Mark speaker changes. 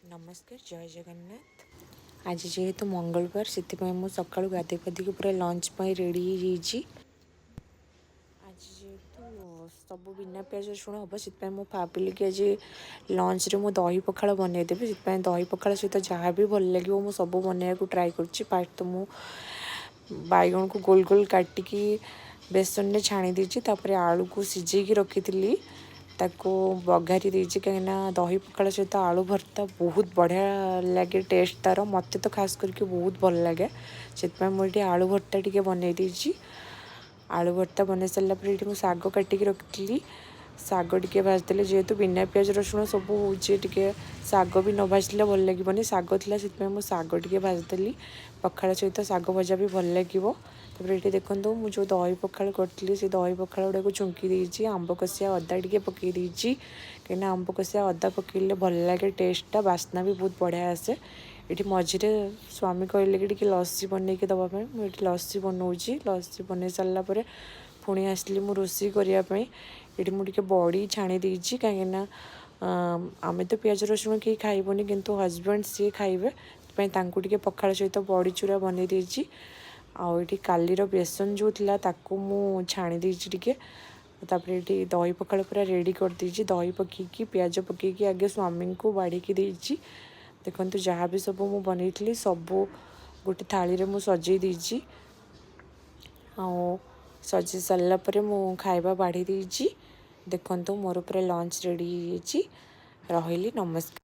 Speaker 1: नमस्कार जय जगन्नाथ। आज जेहेतु मंगलवार से सका गाधे पाधे पूरा लंच रेडी आज जेहेतु सब बिना प्याज रसुण हम से भाविली कि आज लंच रे मु दही पखाड़ बनईदेवी से दही पखाड़ सहित जहाँ भी भल लगे मुझे सब बनवाक ट्राए कर फास्ट तो मु बैगण को गोल गोल काटिकी बेसन में छाणी देपर आलू को सिझेकी रखी ताको बघारी देछि कहीं दही पखाड़ सहित आलू भर्ता बहुत बढ़िया लगे टेस्ट तार मत तो खास करके बहुत भल लगे से मुझे आलू भर्ता टी बनई देछि। आलू भर्ता बन सारा पर शाग काटिकी रखी शाग टे भाजदे जेहेतु बिना प्याज रसुण सब हो शाग भी न भाजले भल लगे शाग थी से शाग टे भाजदेली पखाड़ सहित शाग भजा भी भल लगे। ये देखो मुझे दही पखाड़ करी से दही पखाड़ गुड़ा चुंकी देछि आंब कषिया अदा टे पकई देछि कहीं आंब कषिया अदा पकड़े भल लगे टेस्टा बास्ना भी बहुत बढ़िया आसे। ये मझे स्वामी कहले कि लस्सी बनई के दवापाई मुझे लस्सी बनाऊँगी लस्सी बन सारापर पुणी आसली मु रोषे करने ये मुझे बड़ी छाणी देछि कहीं आम तो प्याज रसुण कहीं खाइबनी किंतु हजबैंड सी खाइबे टे पखाड़ सहित बड़ी चूरा बनई देछि। आउ ये कालीर बेसन जो थिला ताकू मु छाणी देछि टिके ये दही पखाड़ पूरा रेडी कर देछि दही पकईकी प्याज पकईकी आगे स्वामी को बाड़ीकी देछि देखो जहाँ भी सब मु बनई सब गोटे थाली रे मु सजई देछि सजई सारा पर मु खाइबा बाढ़ी देछि देखो मोर पूरा लंच रेडी रही नमस्कार।